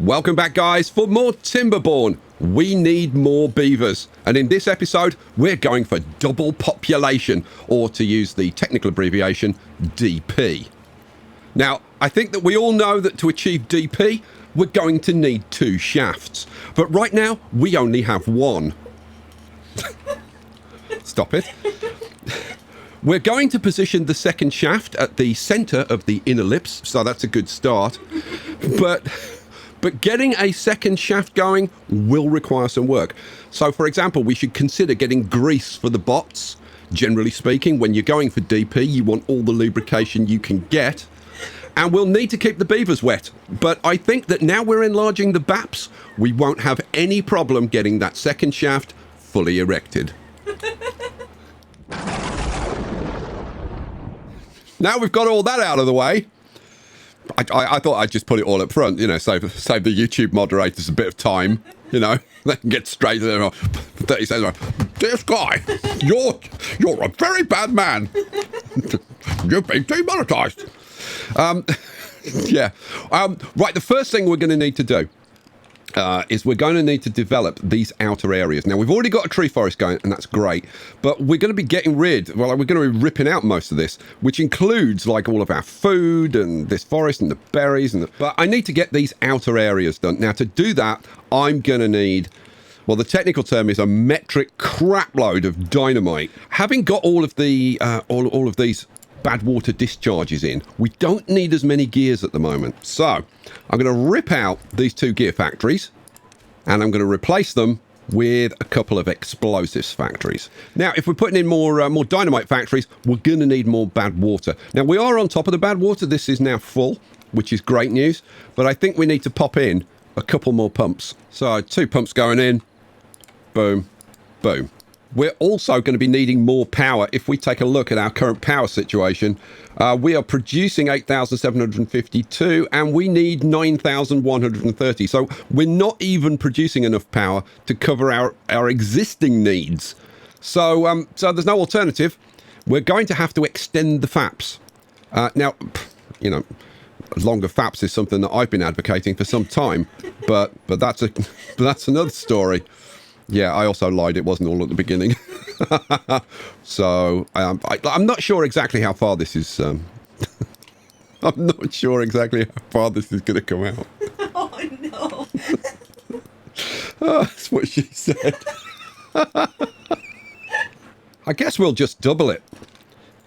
Welcome back, guys, for more Timberborn. We need more beavers, and in this episode we're going for double population, or to use the technical abbreviation, DP. Now, I think that we all know that to achieve DP we're going to need 2 shafts, but right now we only have 1. Stop it. We're going to position the second shaft at the center of the inner ellipse, so that's a good start, but getting a second shaft going will require some work. So, for example, we should consider getting grease for the bots. Generally speaking, when you're going for DP, you want all the lubrication you can get. And we'll need to keep the beavers wet. But I think that now we're enlarging the BAPs, we won't have any problem getting that second shaft fully erected. Now we've got all that out of the way, I thought I'd just put it all up front, you know, save the YouTube moderators a bit of time, you know. They can get straight to them for 30 seconds. This guy, you're a very bad man. You've been demonetized. Yeah. Right, the first thing we're going to need to do is we're going to need to develop these outer areas. Now, we've already got a tree forest going, and that's great, but we're going to be getting rid, well, we're going to be ripping out most of this, which includes, like, all of our food and this forest and the berries. But I need to get these outer areas done. Now, to do that, I'm going to need, well, the technical term is a metric crapload of dynamite. Having got all of the, all of these bad water discharges in, we don't need as many gears at the moment. So I'm going to rip out these 2 gear factories and I'm going to replace them with a couple of explosives factories. Now, if we're putting in more dynamite factories, we're going to need more bad water. Now, we are on top of the bad water. This is now full, which is great news, but I think we need to pop in a couple more pumps. So 2 pumps going in, boom, boom. We're also going to be needing more power. If we take a look at our current power situation, we are producing 8,752 and we need 9,130. So we're not even producing enough power to cover our existing needs. So there's no alternative. We're going to have to extend the FAPS. Now, you know, longer FAPS is something that I've been advocating for some time, but that's another story. Yeah, I also lied. It wasn't all at the beginning. So I'm not sure exactly how far this is. I'm not sure exactly how far this is going to come out. Oh, no. Oh, that's what she said. I guess we'll just double it.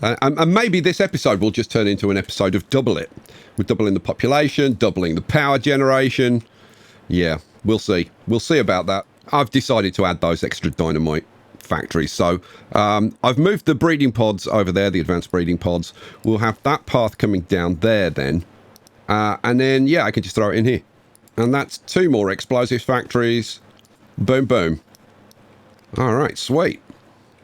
And maybe this episode will just turn into an episode of double it. We're doubling the population, doubling the power generation. Yeah, we'll see. We'll see about that. I've decided to add those extra dynamite factories. So I've moved the breeding pods over there, the advanced breeding pods. We'll have that path coming down there then. And then, yeah, I can just throw it in here. And that's 2 more explosives factories. Boom, boom. All right, sweet.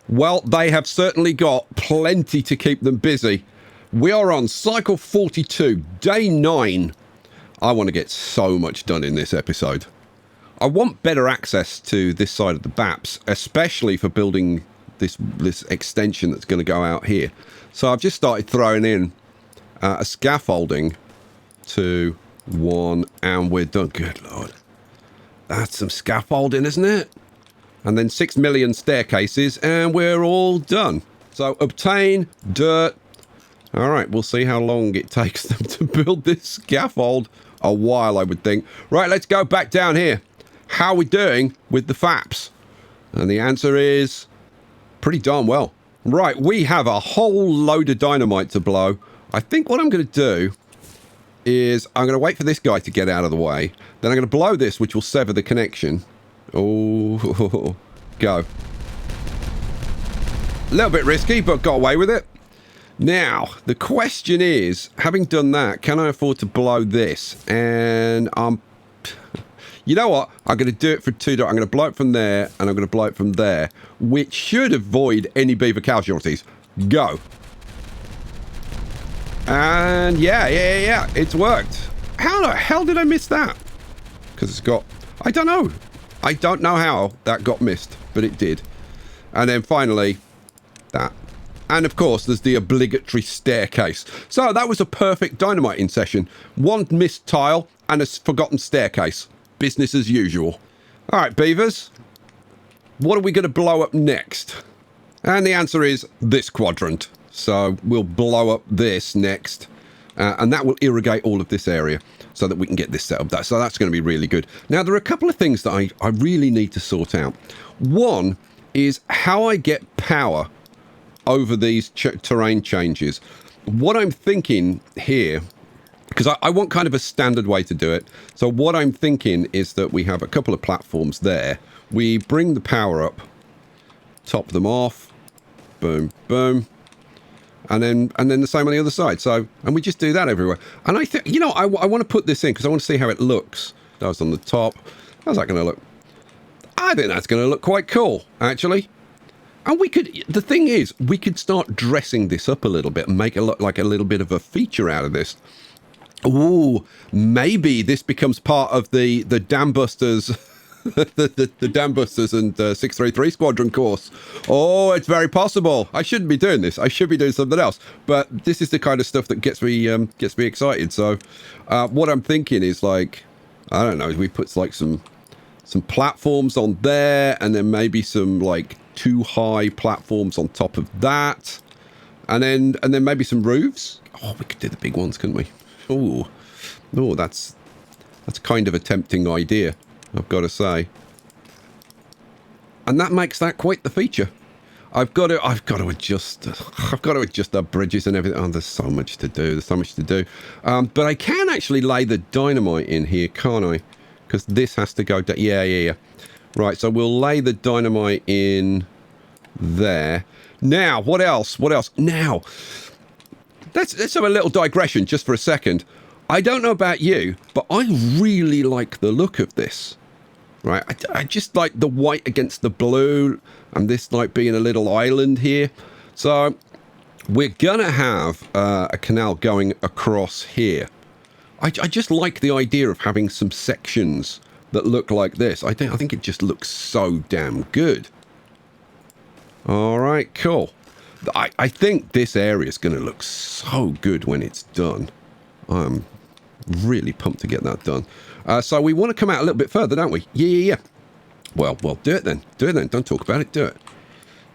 Well, they have certainly got plenty to keep them busy. We are on cycle 42, day 9. I want to get so much done in this episode. I want better access to this side of the BAPS, especially for building this extension that's going to go out here. So I've just started throwing in a scaffolding to 1, and we're done. Good Lord. That's some scaffolding, isn't it? And then 6 million staircases, and we're all done. So obtain dirt. All right, we'll see how long it takes them to build this scaffold. A while, I would think. Right, let's go back down here. How are we doing with the FAPS? And the answer is pretty darn well. Right, we have a whole load of dynamite to blow. I think what I'm going to do is I'm going to wait for this guy to get out of the way. Then I'm going to blow this, which will sever the connection. Oh, go. A little bit risky, but got away with it. Now, the question is, having done that, can I afford to blow this? And you know what? I'm going to do it for 2. I'm going to blow it from there, and I'm going to blow it from there, which should avoid any beaver casualties. Go. And yeah, it's worked. How the hell did I miss that? Because it's got, I don't know. I don't know how that got missed, but it did. And then finally, that. And of course, there's the obligatory staircase. So that was a perfect dynamite in session. 1 missed tile, and a forgotten staircase. Business as usual. All right, beavers. What are we going to blow up next? And the answer is this quadrant. So we'll blow up this next. And that will irrigate all of this area so that we can get this set up. So that's going to be really good. Now, there are a couple of things that I really need to sort out. One is how I get power over these terrain changes. What I'm thinking here, because I want kind of a standard way to do it. So what I'm thinking is that we have a couple of platforms there. We bring the power up, top them off, boom, boom. And then the same on the other side. So, and we just do that everywhere. And I think, you know, I want to put this in because I want to see how it looks. That was on the top. How's that going to look? I think that's going to look quite cool, actually. And we could, the thing is, we could start dressing this up a little bit and make it look like a little bit of a feature out of this. Ooh, maybe this becomes part of the Dam Busters, the Dam Busters and 633 Squadron course. Oh, it's very possible. I shouldn't be doing this. I should be doing something else. But this is the kind of stuff that gets me excited. So what I'm thinking is, like, I don't know, we put like some platforms on there, and then maybe some like 2 high platforms on top of that, and then maybe some roofs. Oh, we could do the big ones, couldn't we? Oh, that's kind of a tempting idea, I've got to say. And that makes that quite the feature. I've got to adjust the bridges and everything. Oh, there's so much to do. But I can actually lay the dynamite in here, can't I? Because this has to go down. Yeah. Right, so we'll lay the dynamite in there. Now, what else? Now, let's have a little digression just for a second. I don't know about you, but I really like the look of this. Right, I just like the white against the blue, and this like being a little island here. So we're gonna have a canal going across here. I just like the idea of having some sections that look like this. I think it just looks so damn good. All right, cool. I think this area is going to look so good when it's done. I'm really pumped to get that done. So we want to come out a little bit further, don't we? Yeah. Well, do it then. Don't talk about it. Do it.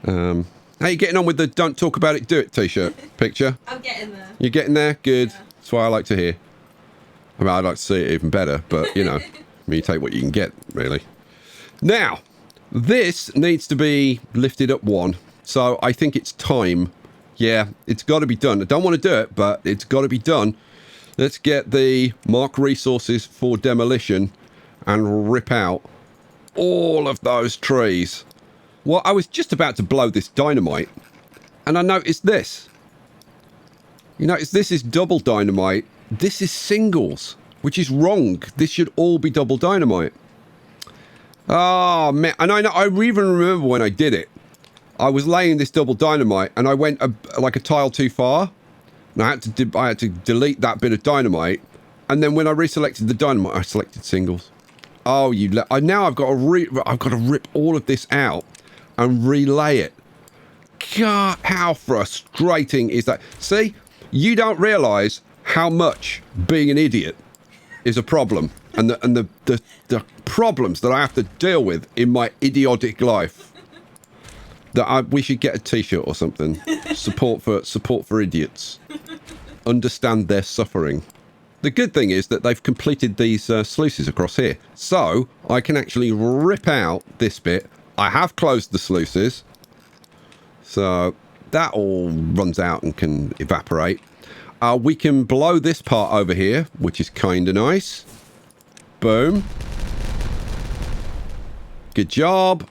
How you getting on with the "Don't talk about it, do it" t-shirt picture? I'm getting there. You're getting there? Good. Yeah. That's what I like to hear. I mean, I'd like to see it even better, but, you know, you take what you can get, really. Now, this needs to be lifted up 1. So I think it's time. Yeah, it's got to be done. I don't want to do it, but it's got to be done. Let's get the mark resources for demolition and rip out all of those trees. Well, I was just about to blow this dynamite, and I noticed this. You notice this is double dynamite. This is singles, which is wrong. This should all be double dynamite. Oh, man. And I even remember when I did it. I was laying this double dynamite, and I went like a tile too far. And I had to delete that bit of dynamite. And then when I reselected the dynamite, I selected singles. Oh, now I've got to rip all of this out and relay it. God, how frustrating is that? See, you don't realise how much being an idiot is a problem, and the problems that I have to deal with in my idiotic life. We should get a t-shirt or something. Support for idiots. Understand their suffering. The good thing is that they've completed these sluices across here, so I can actually rip out this bit. I have closed the sluices, so that all runs out and can evaporate. We can blow this part over here, which is kind of nice. Boom. Good job.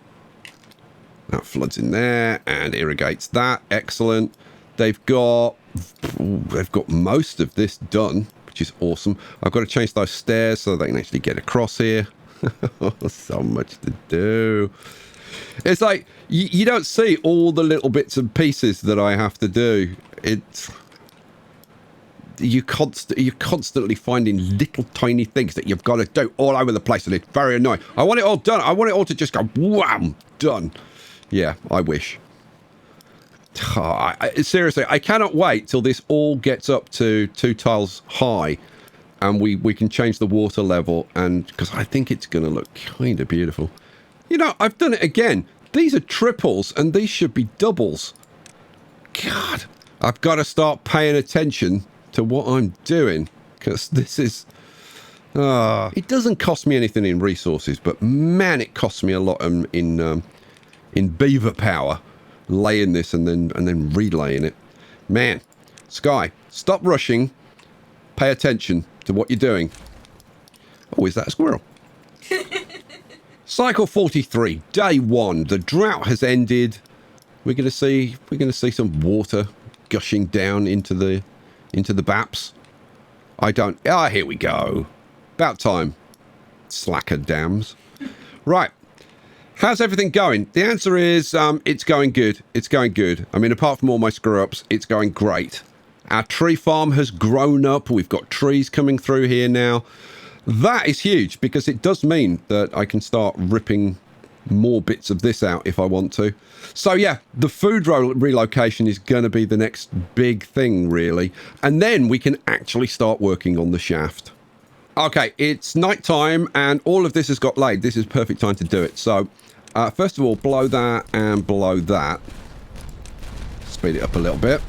That floods in there and irrigates that. Excellent. They've got most of this done, which is awesome. I've got to change those stairs so they can actually get across here. So much to do. It's like you don't see all the little bits and pieces that I have to do. You're constantly finding little tiny things that you've got to do all over the place, and it's very annoying. I want it all done. I want it all to just go wham, done. Yeah, I wish. Seriously, I cannot wait till this all gets up to 2 tiles high, and we can change the water level, and because I think it's going to look kind of beautiful. You know, I've done it again. These are triples, and these should be doubles. God, I've got to start paying attention to what I'm doing, because this is... it doesn't cost me anything in resources, but man, it costs me a lot in beaver power, laying this and then relaying it. Man, Sky, stop rushing. Pay attention to what you're doing. Oh, is that a squirrel? Cycle 43, day 1. The drought has ended. We're gonna see some water gushing down into the baps. Here we go. About time. Slacker dams. Right. How's everything going? The answer is it's going good. It's going good. I mean, apart from all my screw-ups, it's going great. Our tree farm has grown up. We've got trees coming through here now. That is huge because it does mean that I can start ripping more bits of this out if I want to. So yeah, the food relocation is going to be the next big thing, really. And then we can actually start working on the shaft. Okay, it's night time and all of this has got laid. This is perfect time to do it. So first of all, blow that and blow that. Speed it up a little bit.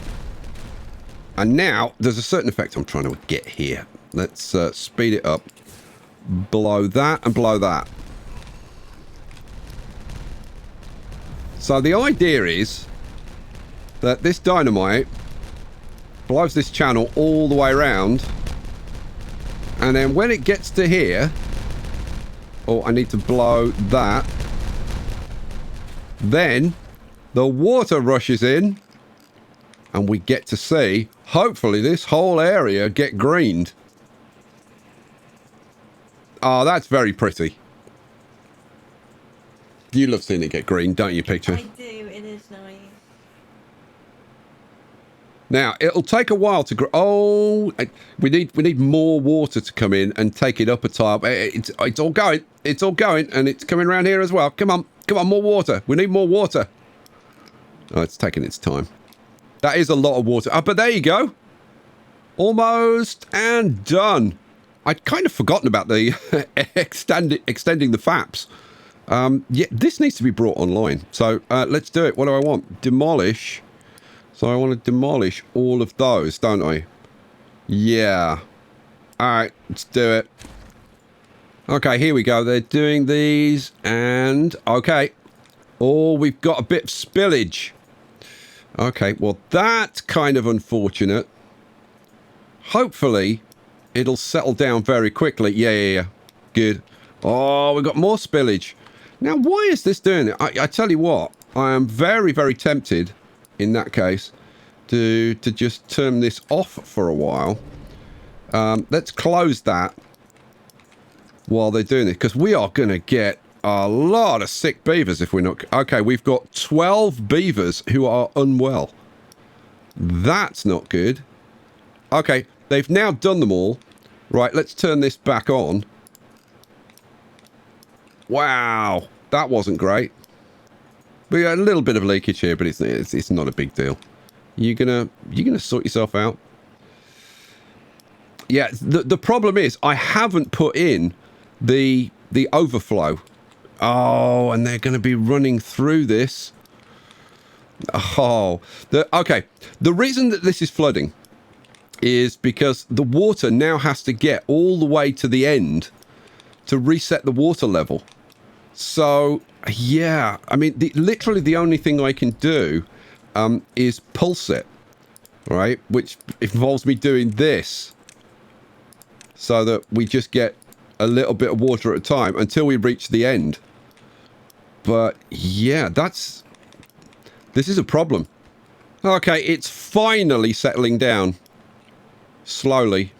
And now there's a certain effect I'm trying to get here. Let's speed it up. Blow that and blow that. So the idea is that this dynamite blows this channel all the way around. And then when it gets to here... Oh, I need to blow that. Then the water rushes in. And we get to see, hopefully, this whole area get greened. Oh, that's very pretty. You love seeing it get green, don't you, Picture? I do. It is nice. Now, it'll take a while to grow. Oh, we need more water to come in and take it up a tile. It's all going. It's all going, and it's coming around here as well. Come on, more water. We need more water. Oh, it's taking its time. That is a lot of water. Oh, but there you go. Almost and done. I'd kind of forgotten about the extending the FAPS. Yeah, this needs to be brought online. So let's do it. What do I want? Demolish. So I want to demolish all of those, don't I? Yeah. All right, let's do it. Okay, here we go. They're doing these and... Okay. Oh, we've got a bit of spillage. Okay, well, that's kind of unfortunate. Hopefully, it'll settle down very quickly. Yeah. Good. Oh, we've got more spillage. Now, why is this doing it? I tell you what, I am very, very tempted, in that case, to just turn this off for a while. Let's close that while they're doing this, because we are going to get a lot of sick beavers if we're not... Okay, we've got 12 beavers who are unwell. That's not good. Okay, they've now done them all. Right, let's turn this back on. Wow, that wasn't great. We got a little bit of leakage here, but it's not a big deal. You're gonna sort yourself out. Yeah, the problem is I haven't put in the overflow. Oh, and they're going to be running through this. Oh, okay. The reason that this is flooding is because the water now has to get all the way to the end to reset the water level. So, yeah, I mean, literally the only thing I can do is pulse it, right? Which involves me doing this so that we just get a little bit of water at a time until we reach the end. But yeah, this is a problem. Okay, it's finally settling down. Slowly.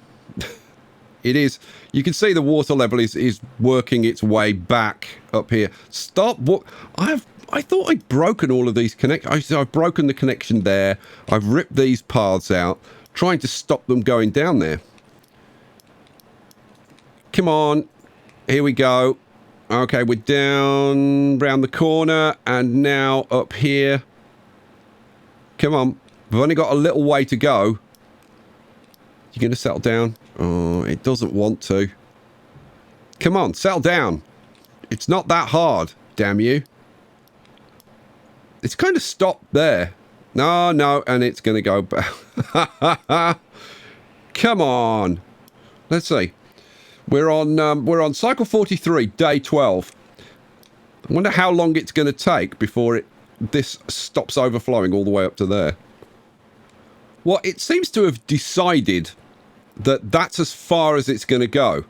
It is. You can see the water level is working its way back up here. Stop. What? I thought I'd broken all of these connections. I've broken the connection there. I've ripped these paths out, trying to stop them going down there. Come on. Here we go. Okay, we're down round the corner and now up here. Come on. We've only got a little way to go. You're going to settle down. Oh, it doesn't want to. Come on, settle down. It's not that hard, damn you. It's kind of stopped there. No, no, and it's going to go back. Come on. Let's see. We're on cycle 43, day 12. I wonder how long it's going to take before this stops overflowing all the way up to there. Well, it seems to have decided that that's as far as it's going to go.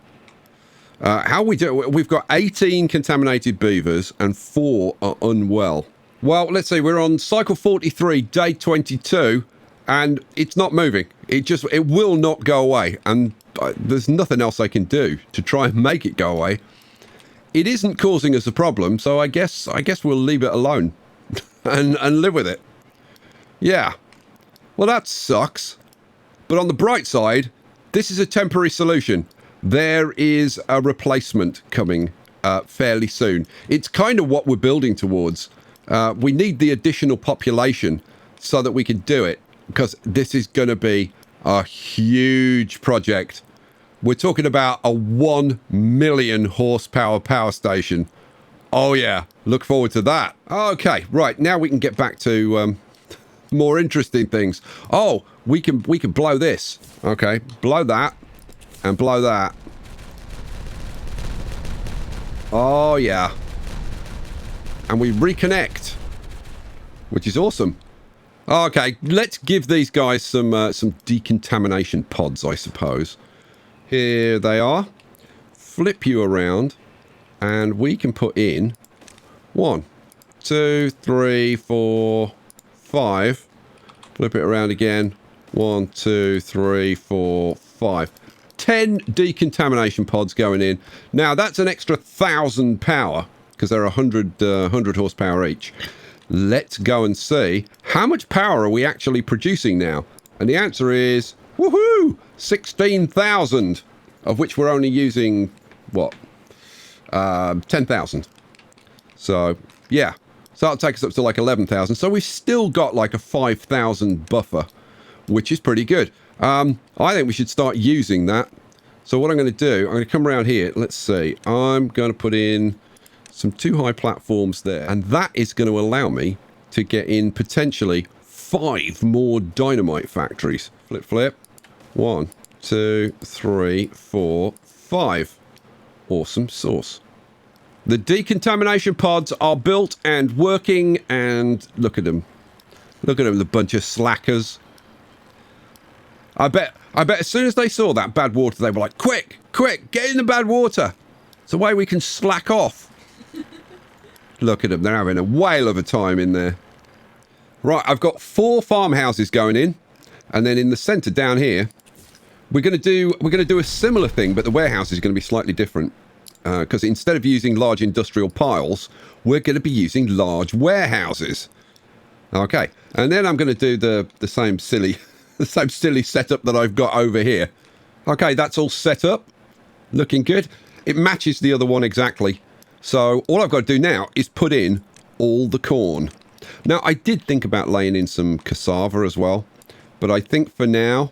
How we do it? We've got 18 contaminated beavers and 4 are unwell. Well, let's see. We're on cycle 43, day 22, and it's not moving. It will not go away, and there's nothing else I can do to try and make it go away. It isn't causing us a problem, so I guess we'll leave it alone and live with it. Yeah. Well, that sucks. But on the bright side, this is a temporary solution. There is a replacement coming fairly soon. It's kind of what we're building towards. We need the additional population so that we can do it, because this is going to be a huge project. We're talking about a 1 million horsepower power station. Oh yeah, look forward to that. Okay, right, now we can get back to more interesting things. Oh, we can blow this. Okay, blow that and blow that. Oh yeah. And we reconnect, which is awesome. Okay, let's give these guys some decontamination pods, I suppose. Here they are. Flip you around, and we can put in 1, 2, 3, 4, 5. Flip it around again. 1, 2, 3, 4, 5. 10 decontamination pods going in. Now that's an extra 1,000 power, because they're 100 horsepower each. Let's go and see how much power are we actually producing now. And the answer is, woohoo, 16,000, of which we're only using, what, 10,000. So, yeah. So that'll take us up to like 11,000. So we've still got like a 5,000 buffer, which is pretty good. I think we should start using that. So what I'm going to do, I'm going to come around here. Let's see. I'm going to put in some 2 high platforms there. And that is going to allow me to get in potentially 5 more dynamite factories. Flip, flip. 1, 2, 3, 4, 5. Awesome sauce. The decontamination pods are built and working, and look at them. Look at them, the bunch of slackers. I bet as soon as they saw that bad water, they were like, quick, quick, get in the bad water. It's a way we can slack off. Look at them, they're having a whale of a time in there. Right, I've got 4 farmhouses going in, and then in the centre down here, we're going to do a similar thing, but the warehouse is going to be slightly different. Because instead of using large industrial piles, we're going to be using large warehouses. Okay, and then I'm going to do the same silly setup that I've got over here. Okay, that's all set up, looking good. It matches the other one exactly. So all I've got to do now is put in all the corn. Now I did think about laying in some cassava as well, but I think for now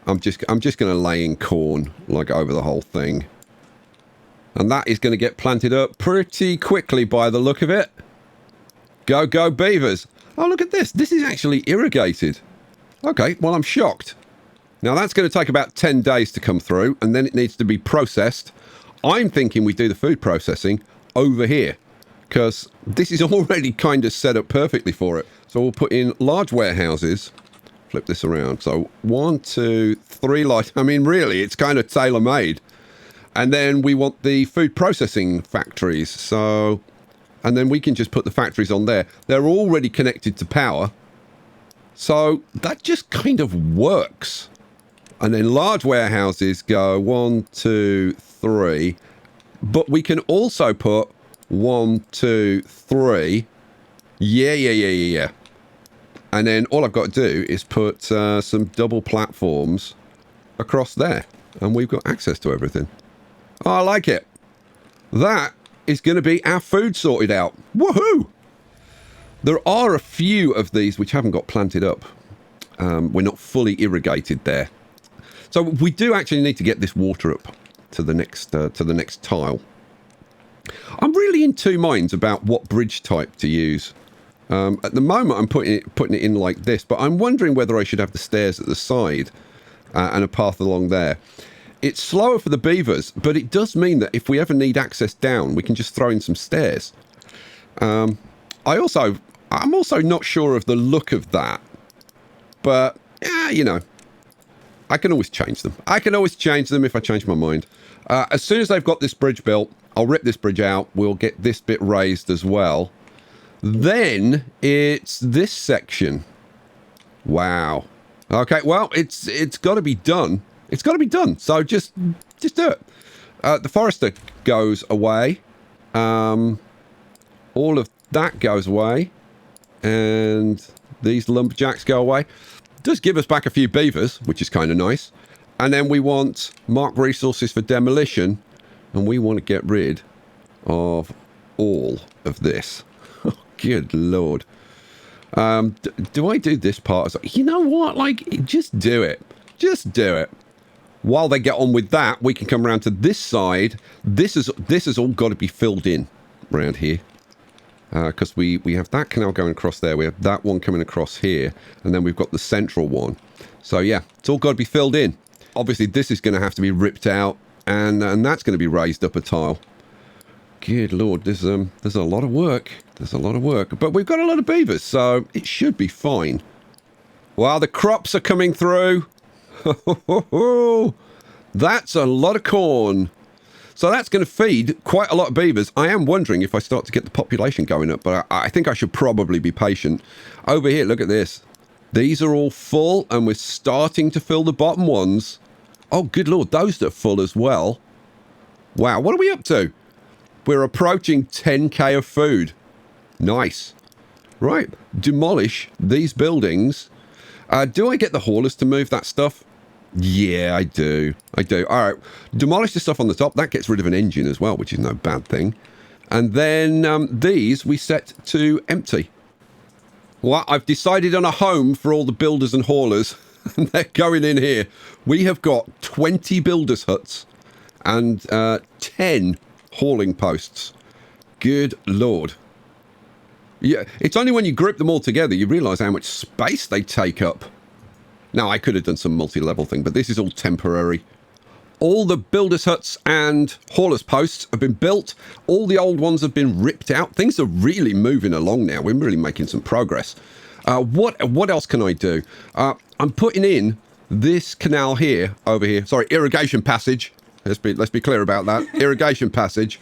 I'm just going to lay in corn like over the whole thing. And that is going to get planted up pretty quickly by the look of it. Go, go, beavers. Oh, look at this. This is actually irrigated. Okay, well, I'm shocked. Now, that's going to take about 10 days to come through, and then it needs to be processed. I'm thinking we do the food processing over here, because this is already kind of set up perfectly for it. So we'll put in large warehouses. Flip this around. So 1, 2, 3 light. I mean, really, it's kind of tailor-made. And then we want the food processing factories. So, and then we can just put the factories on there. They're already connected to power. So that just kind of works. And then large warehouses go 1, 2, 3. But we can also put 1, 2, 3. Yeah. And then all I've got to do is put some double platforms across there. And we've got access to everything. Oh, I like it. That is going to be our food sorted out. Woohoo! There are a few of these which haven't got planted up. We're not fully irrigated there. So we do actually need to get this water up to the next tile. I'm really in two minds about what bridge type to use. At the moment, I'm putting it in like this, but I'm wondering whether I should have the stairs at the side and a path along there. It's slower for the beavers, but it does mean that if we ever need access down, we can just throw in some stairs. I'm also not sure of the look of that, but yeah, you know, I can always change them. I can always change them if I change my mind. As soon as they've got this bridge built, I'll rip this bridge out. We'll get this bit raised as well. Then it's this section. Wow. Okay, well, it's got to be done. It's got to be done. So just do it. The forester goes away. All of that goes away. And these lumberjacks go away. Does give us back a few beavers, which is kind of nice. And then we want mark resources for demolition. And we want to get rid of all of this. Oh, good Lord. Do I do this part? You know what? Like, just do it. Just do it. While they get on with that, we can come around to this side. This has all got to be filled in around here. Because we have that canal going across there. We have that one coming across here. And then we've got the central one. So, yeah, it's all got to be filled in. Obviously, this is going to have to be ripped out. And that's going to be raised up a tile. Good Lord, there's a lot of work. There's a lot of work. But we've got a lot of beavers, so it should be fine. Well, the crops are coming through. That's a lot of corn. So that's going to feed quite a lot of beavers. I am wondering if I start to get the population going up, but I think I should probably be patient. Over here, look at this. These are all full, and we're starting to fill the bottom ones. Oh, good Lord, those are full as well. Wow, what are we up to? We're approaching 10k of food. Nice. Right, demolish these buildings. Do I get the haulers to move that stuff? Yeah, I do. I do. All right, demolish the stuff on the top. That gets rid of an engine as well, which is no bad thing. And then these we set to empty. Well, I've decided on a home for all the builders and haulers. And they're going in here. We have got 20 builders' huts and 10 hauling posts. Good Lord. Yeah, it's only when you group them all together you realise how much space they take up. Now, I could have done some multi-level thing, but this is all temporary. All the builders' huts and haulers' posts have been built. All the old ones have been ripped out. Things are really moving along now. We're really making some progress. What else can I do? I'm putting in this canal here, over here. Sorry, irrigation passage. Let's be clear about that. Irrigation passage.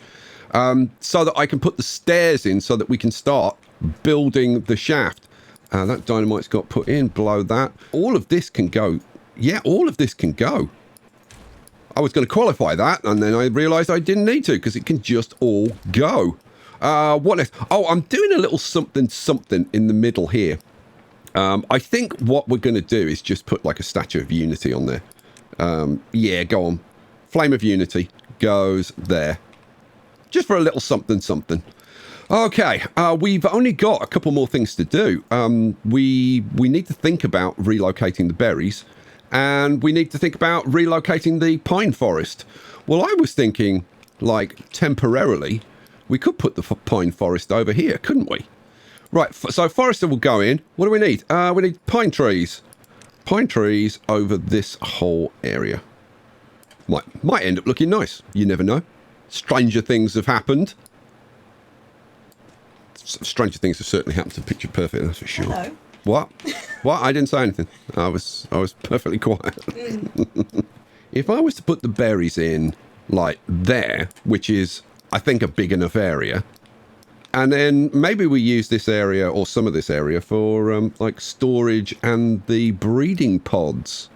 So that I can put the stairs in so that we can start building the shaft. That dynamite's got put in below that. All of this can go. Yeah, all of this can go. I was going to qualify that, and then I realised I didn't need to because it can just all go. What next? Oh, I'm doing a little something in the middle here. I think what we're going to do is just put like a Statue of Unity on there. Yeah, go on. Flame of Unity goes there. Just for a little something. Okay, we've only got a couple more things to do. We need to think about relocating the berries, and we need to think about relocating the pine forest. Well, I was thinking, like, temporarily, we could put the pine forest over here, couldn't we? Right, so forester will go in. What do we need? We need pine trees. Pine trees over this whole area. Might end up looking nice. You never know. Stranger things have happened. Stranger things have certainly happened to Picture Perfect, that's for sure. Hello. What? What? I didn't say anything. I was perfectly quiet. If I was to put the berries in, like, there, which is, I think, a big enough area, and then maybe we use this area, or some of this area, for, like, storage and the breeding pods.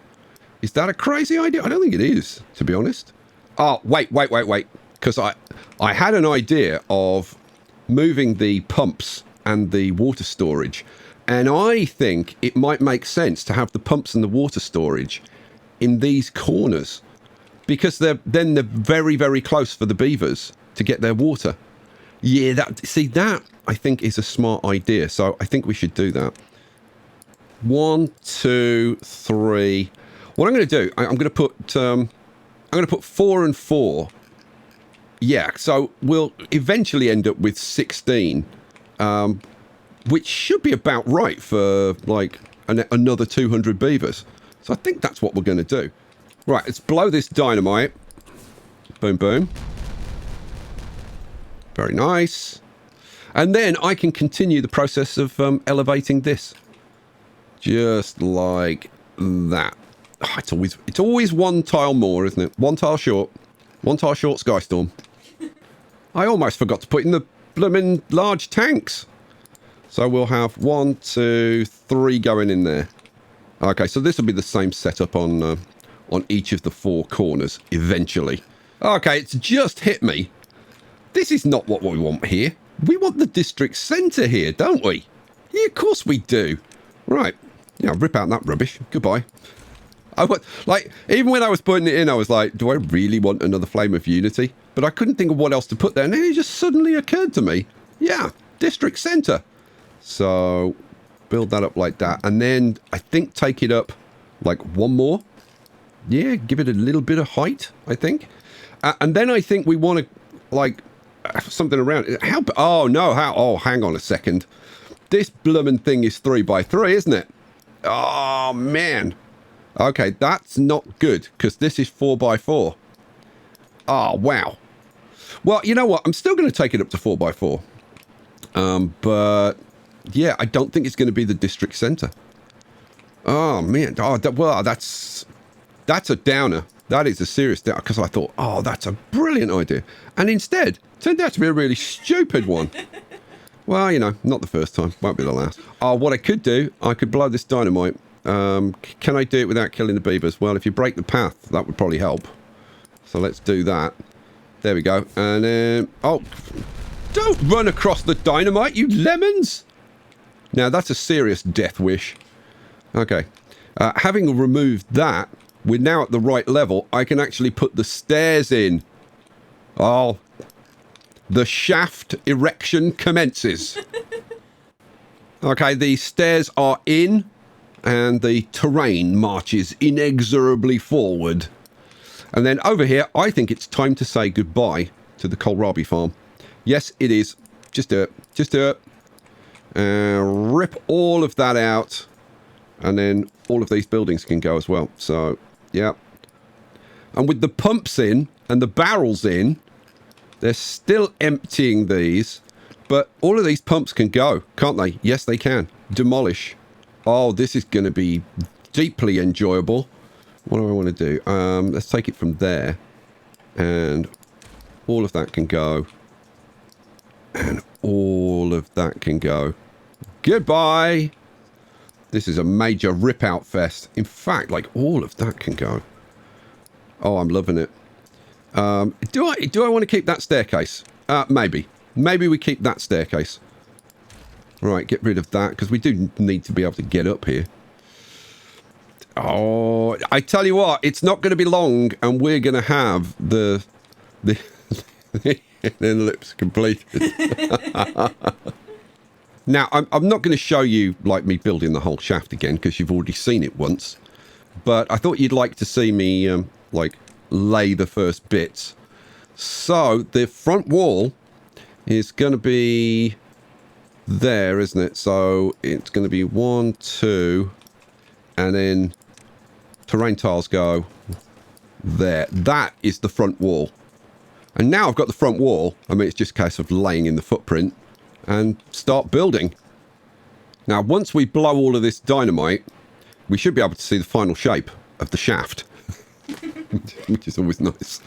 Is that a crazy idea? I don't think it is, to be honest. Oh, wait. Because I had an idea of moving the pumps and the water storage. And I think it might make sense to have the pumps and the water storage in these corners. Because they're very, very close for the beavers to get their water. Yeah, that I think is a smart idea. So I think we should do that. 1, 2, 3. What I'm going to do, I'm going to put 4 and 4. Yeah, so we'll eventually end up with 16, which should be about right for like another 200 beavers. So I think that's what we're going to do. Right, let's blow this dynamite. Boom, boom. Very nice. And then I can continue the process of elevating this. Just like that. Oh, it's always one tile more, isn't it? One tile short. One tile short, Skystorm. I almost forgot to put in the blooming large tanks. So we'll have 1, 2, 3 going in there. Okay, so this will be the same setup on each of the 4 corners eventually. Okay, it's just hit me. This is not what we want here. We want the district centre here, don't we? Yeah, of course we do. Right. Yeah, rip out that rubbish. Goodbye. Even when I was putting it in, I was like, do I really want another Flame of Unity? But I couldn't think of what else to put there. And then it just suddenly occurred to me. Yeah, district centre. So build that up like that. And then I think take it up like 1 more. Yeah, give it a little bit of height, I think. And then I think we want to, like, something around it. Oh, hang on a second. This bloomin' thing is 3x3, isn't it? Oh, man. Okay, that's not good, because this is 4x4. Oh, wow. Well, you know what? I'm still going to take it up to 4x4. But, yeah, I don't think it's going to be the district centre. Oh, man. Oh, that's a downer. That is a serious downer, because I thought, oh, that's a brilliant idea. And instead, turned out to be a really stupid one. Well, you know, not the first time. Won't be the last. Oh, what I could do, I could blow this dynamite. Can I do it without killing the beavers? Well, if you break the path, that would probably help. So let's do that. There we go. And then... oh, don't run across the dynamite, you lemons! Now, that's a serious death wish. Okay. Having removed that, we're now at the right level. I can actually put the stairs in. Oh, the shaft erection commences. Okay, the stairs are in, and the terrain marches inexorably forward. And then over here, I think it's time to say goodbye to the kohlrabi farm. Yes, it is. Just do it. Just do it. Rip all of that out. And then all of these buildings can go as well. So, yeah. And with the pumps in and the barrels in, they're still emptying these. But all of these pumps can go, can't they? Yes, they can. Demolish. Oh, this is going to be deeply enjoyable. What do I want to do? Let's take it from there. And all of that can go. And all of that can go. Goodbye! This is a major rip-out fest. In fact, like, all of that can go. Oh, I'm loving it. Do I want to keep that staircase? Maybe. Maybe we keep that staircase. Right, get rid of that, because we do need to be able to get up here. Oh, I tell you what, it's not going to be long, and we're going to have the ellipse completed. Now, I'm not going to show you, like, me building the whole shaft again, because you've already seen it once. But I thought you'd like to see me, like, lay the first bits. So, the front wall is going to be there, isn't it? So, it's going to be 1, 2, and then terrain tiles go there. That is the front wall. And now I've got the front wall. I mean, it's just a case of laying in the footprint and start building. Now, once we blow all of this dynamite, we should be able to see the final shape of the shaft, which is always nice.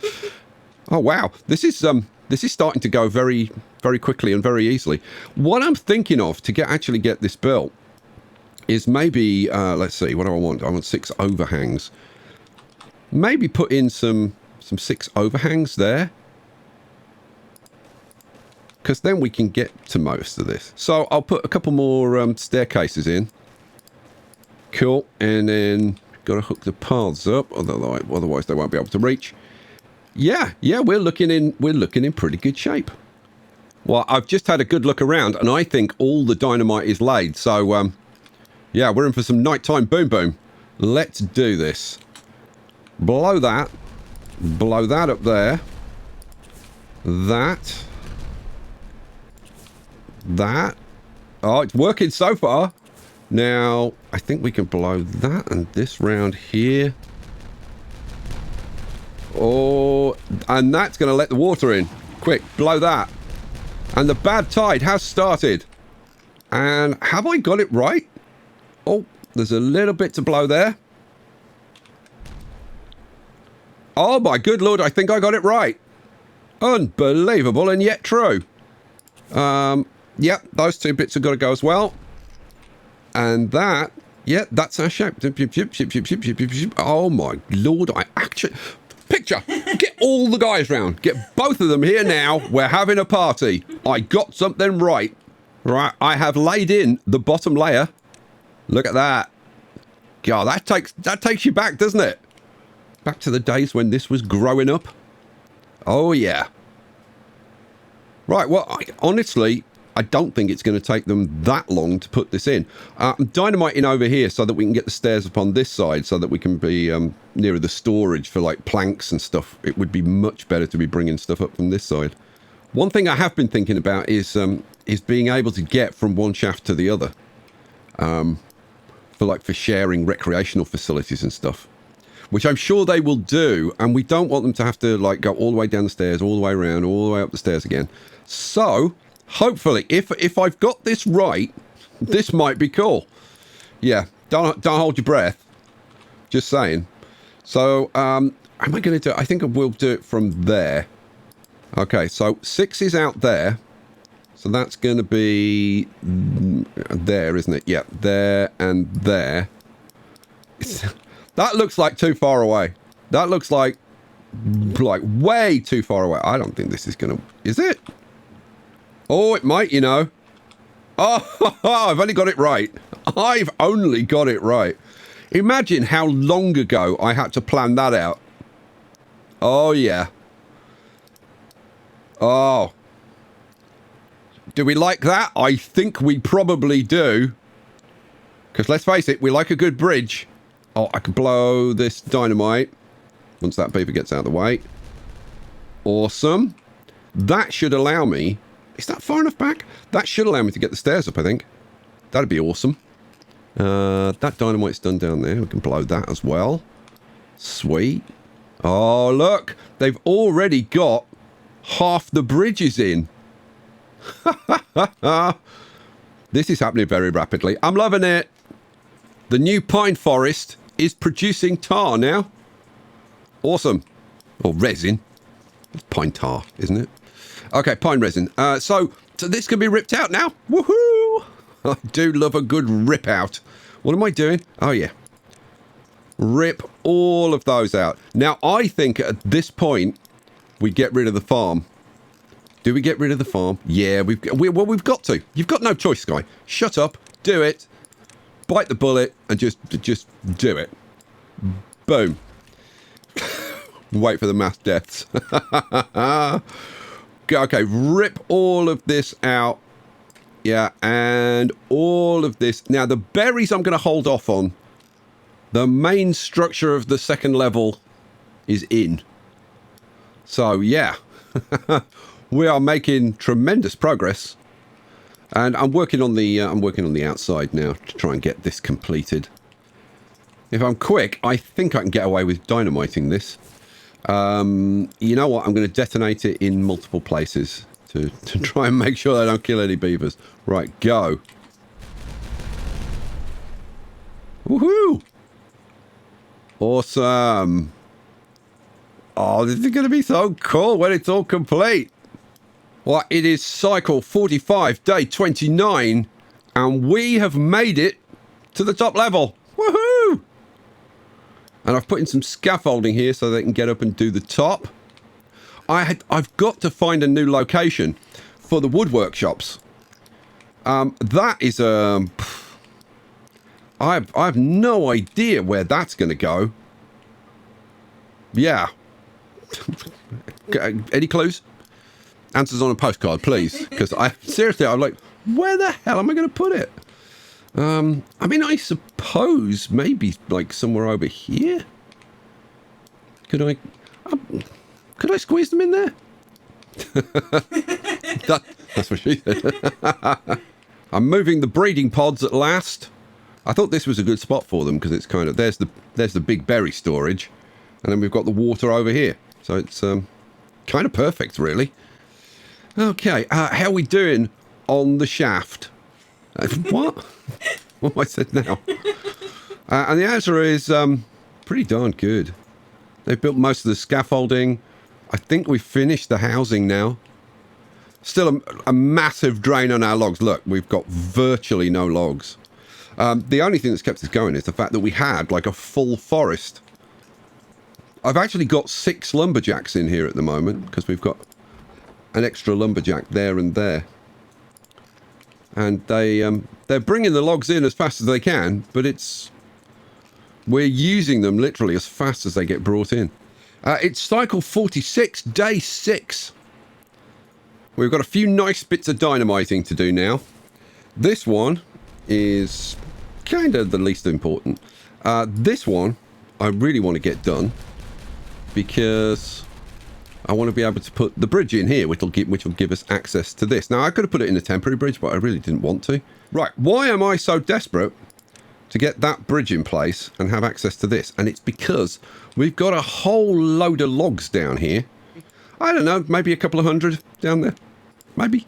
Oh, wow. This is starting to go very, very quickly and very easily. What I'm thinking of to actually get this built is maybe, let's see, what do I want? I want 6 overhangs. Maybe put in some 6 overhangs there. Because then we can get to most of this. So I'll put a couple more staircases in. Cool. And then got to hook the paths up, otherwise they won't be able to reach. Yeah, we're looking in pretty good shape. Well, I've just had a good look around, and I think all the dynamite is laid. So, yeah, we're in for some nighttime boom boom. Let's do this. Blow that. Blow that up there. That. That. Oh, it's working so far. Now, I think we can blow that and this round here. Oh, and that's going to let the water in. Quick, blow that. And the bad tide has started. And have I got it right? Oh, there's a little bit to blow there. Oh my good lord, I think I got it right. Unbelievable and yet true. Yep, those two bits have got to go as well. And that, yeah, that's our shape. Oh my lord, I actually... Picture! Get all the guys round. Get both of them here now. We're having a party. I got something right. Right, I have laid in the bottom layer. Look at that. God, that takes you back, doesn't it? Back to the days when this was growing up. Oh, yeah. Right, well, honestly, I don't think it's going to take them that long to put this in. I'm dynamiting over here so that we can get the stairs up on this side so that we can be nearer the storage for, like, planks and stuff. It would be much better to be bringing stuff up from this side. One thing I have been thinking about is being able to get from one shaft to the other. For sharing recreational facilities and stuff. Which I'm sure they will do, and we don't want them to have to like go all the way down the stairs, all the way around, all the way up the stairs again. So, hopefully, if I've got this right, this might be cool. Yeah, don't hold your breath. Just saying. So, am I going to do it? I think I will do it from there. Okay, so 6 is out there. So that's going to be there, isn't it? Yeah, there and there. That looks like too far away. That looks like way too far away. I don't think this is going to... Is it? Oh, it might, you know. Oh, I've only got it right. I've only got it right. Imagine how long ago I had to plan that out. Oh, yeah. Oh. Do we like that? I think we probably do. Because let's face it, we like a good bridge. Oh, I can blow this dynamite once that beaver gets out of the way. Awesome. That should allow me... Is that far enough back? That should allow me to get the stairs up, I think. That'd be awesome. That dynamite's done down there. We can blow that as well. Sweet. Oh, look. They've already got half the bridges in. This is happening very rapidly. I'm loving it. The new pine forest is producing tar now. Awesome. Or resin. It's pine tar, isn't it? Okay, pine resin. So this can be ripped out now. Woohoo! I do love a good rip out. What am I doing? Oh, yeah. Rip all of those out. Now, I think at this point, we get rid of the farm. Do we get rid of the farm? Yeah, we've got to. You've got no choice, Sky. Shut up. Do it. Bite the bullet and just do it. Boom. Wait for the mass deaths. Okay, rip all of this out. Yeah, and all of this. Now, the berries I'm going to hold off on. The main structure of the second level is in. So, yeah. We are making tremendous progress. And I'm working on the outside now to try and get this completed. If I'm quick, I think I can get away with dynamiting this. You know what? I'm going to detonate it in multiple places to try and make sure I don't kill any beavers. Right, go. Woohoo! Awesome. Oh, this is going to be so cool when it's all complete. Well, it is cycle 45, day 29, and we have made it to the top level. Woohoo! And I've put in some scaffolding here so they can get up and do the top. I've got to find a new location for the wood workshops. That is I have no idea where that's going to go. Yeah. Any clues? Answers on a postcard, please. Because I'm like, where the hell am I going to put it? I mean, I suppose maybe like somewhere over here. Could I squeeze them in there? That's what she said. I'm moving the breeding pods at last. I thought this was a good spot for them because it's kind of there's the big berry storage, and then we've got the water over here, so it's kind of perfect, really. Okay, how are we doing on the shaft? What? What have I said now? And the answer is pretty darn good. They've built most of the scaffolding. I think we've finished the housing now. Still a massive drain on our logs. Look, we've got virtually no logs. The only thing that's kept us going is the fact that we had like a full forest. I've actually got 6 lumberjacks in here at the moment because we've got an extra lumberjack there and there. And they're bringing the logs in as fast as they can, but we're using them literally as fast as they get brought in. It's cycle 46, day 6. We've got a few nice bits of dynamiting to do now. This one is kind of the least important. This one I really want to get done because I want to be able to put the bridge in here, which will give us access to this. Now, I could have put it in a temporary bridge, but I really didn't want to. Right, why am I so desperate to get that bridge in place and have access to this? And it's because we've got a whole load of logs down here. I don't know, maybe a couple of hundred down there. Maybe.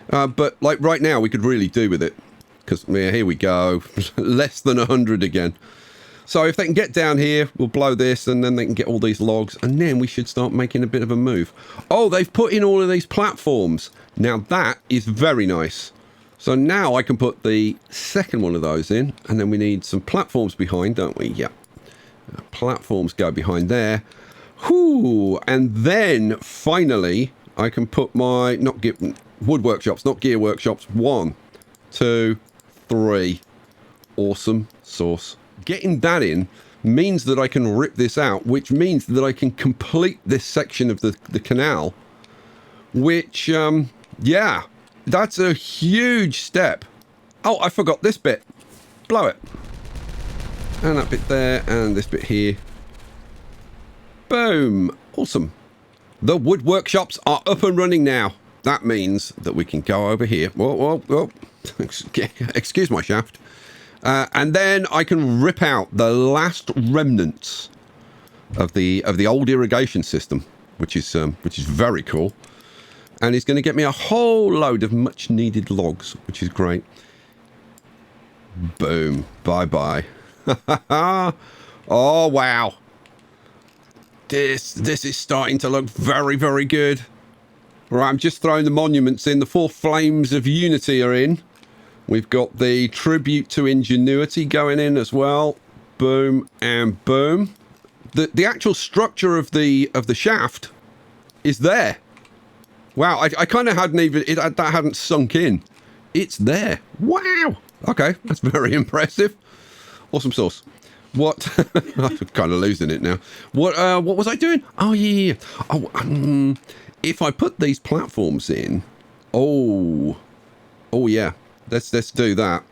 But like right now, we could really do with it. Because, yeah, here we go. Less than 100 again. So if they can get down here, we'll blow this, and then they can get all these logs, and then we should start making a bit of a move. Oh, they've put in all of these platforms. Now that is very nice. So now I can put the second one of those in, and then we need some platforms behind, don't we? Yeah. Platforms go behind there. Whoo! And then finally, I can put my wood workshops, not gear workshops. 1, 2, 3. Awesome sauce. Getting that in means that I can rip this out, which means that I can complete this section of the canal, which, yeah, that's a huge step. Oh, I forgot this bit. Blow it. And that bit there, and this bit here. Boom. Awesome. The wood workshops are up and running now. That means that we can go over here. Whoa, whoa, whoa. Excuse my shaft. And then I can rip out the last remnants of the old irrigation system, which is very cool, and it's going to get me a whole load of much needed logs, which is great. Boom, bye bye. Oh wow, this is starting to look very, very good. Right, I'm just throwing the monuments in. The 4 flames of unity are in. We've got the tribute to ingenuity going in as well. Boom and boom. The actual structure of the shaft is there. Wow, I kind of hadn't even that hadn't sunk in. It's there. Wow. Okay, that's very impressive. Awesome sauce. What? I'm kind of losing it now. What was I doing? Oh yeah. Oh, if I put these platforms in. Oh yeah. Let's do that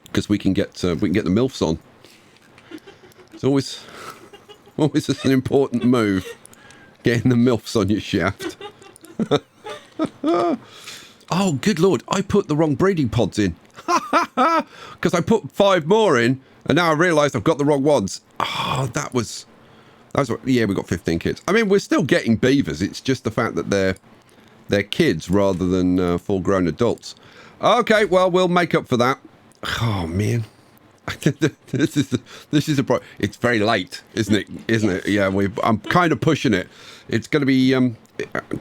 because we can get the MILFs on. It's always an important move, getting the MILFs on your shaft. Oh, good lord! I put the wrong breeding pods in because I put 5 more in, and now I realised I've got the wrong ones. Oh, that was what. Yeah, we got 15 kids. I mean, we're still getting beavers. It's just the fact that they're kids rather than full-grown adults. Okay, well, we'll make up for that. Oh man, this is a problem. It's very late, isn't it? Isn't it? Yeah, I'm kind of pushing it. It's going to be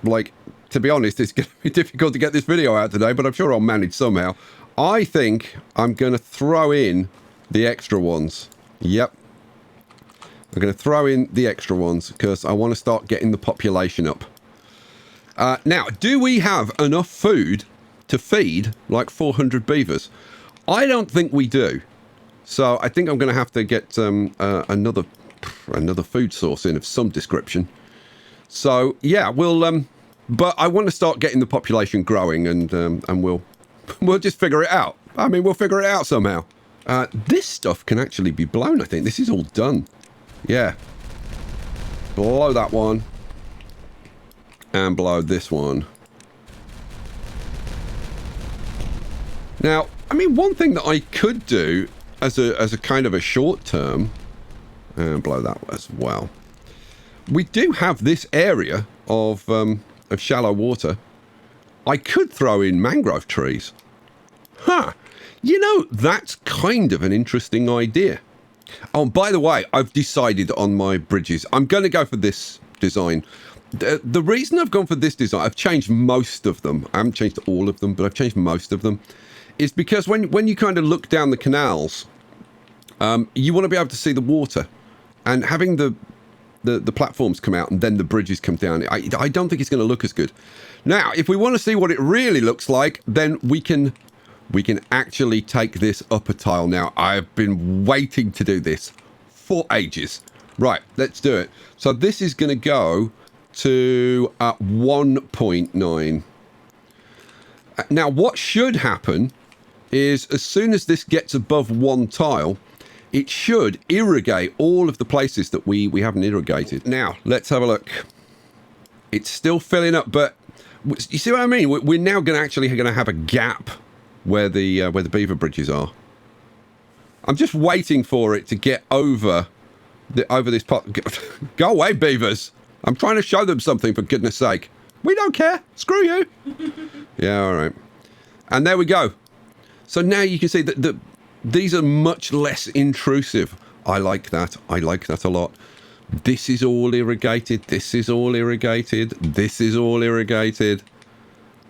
like, to be honest, it's going to be difficult to get this video out today, but I'm sure I'll manage somehow. I think I'm going to throw in the extra ones. Yep, I'm going to throw in the extra ones because I want to start getting the population up. Now, do we have enough food to feed like 400 beavers? I don't think we do. So I think I'm going to have to get another food source in of some description. So yeah, we'll but I want to start getting the population growing, and we'll just figure it out. I mean, we'll figure it out somehow. This stuff can actually be blown. I think this is all done. Yeah. blow that one, and blow this one. Now, I mean, one thing that I could do as a kind of a short term, and blow that as well. We do have this area of shallow water. I could throw in mangrove trees. Huh. You know, that's kind of an interesting idea. Oh, by the way, I've decided on my bridges. I'm going to go for this design. The reason I've gone for this design, I've changed most of them. I haven't changed all of them, but I've changed most of them. Is because when you kind of look down the canals, you want to be able to see the water. And having the platforms come out and then the bridges come down, I don't think it's going to look as good. Now, if we want to see what it really looks like, then we can actually take this up a tile. Now, I've been waiting to do this for ages. Right, let's do it. So this is going to go to 1.9. Now, what should happen is as soon as this gets above one tile, it should irrigate all of the places that we haven't irrigated. Now, let's have a look. It's still filling up, but you see what I mean? We're now going to have a gap where the beaver bridges are. I'm just waiting for it to get over this pot. Go away, beavers! I'm trying to show them something, for goodness sake. We don't care. Screw you. Yeah, all right. And there we go. So now you can see that these are much less intrusive. I like that. I like that a lot. This is all irrigated. This is all irrigated. This is all irrigated.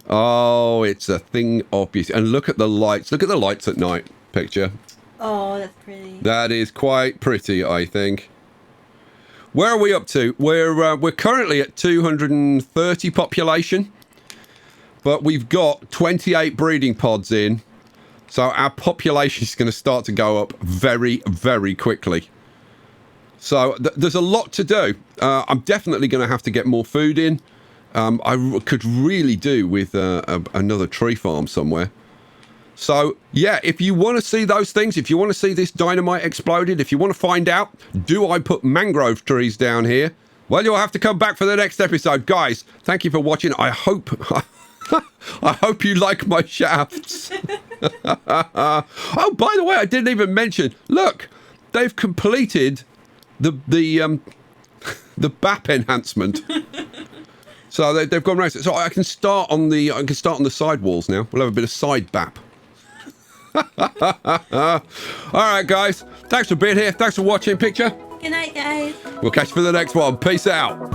Oh, it's a thing of beauty. And look at the lights. Look at the lights at night picture. Oh, that's pretty. That is quite pretty, I think. Where are we up to? We're currently at 230 population, but we've got 28 breeding pods in. So our population is going to start to go up very, very quickly. So there's a lot to do. I'm definitely going to have to get more food in. I could really do with another tree farm somewhere. So, yeah, if you want to see those things, if you want to see this dynamite exploded, if you want to find out, do I put mangrove trees down here? Well, you'll have to come back for the next episode. Guys, thank you for watching. I hope you like my shafts. Oh, by the way, I didn't even mention, look, they've completed the BAP enhancement. So they've gone around. So I can start on the side walls now. We'll have a bit of side BAP. All right, guys. Thanks for being here. Thanks for watching. Picture. Good night, guys. We'll catch you for the next one. Peace out.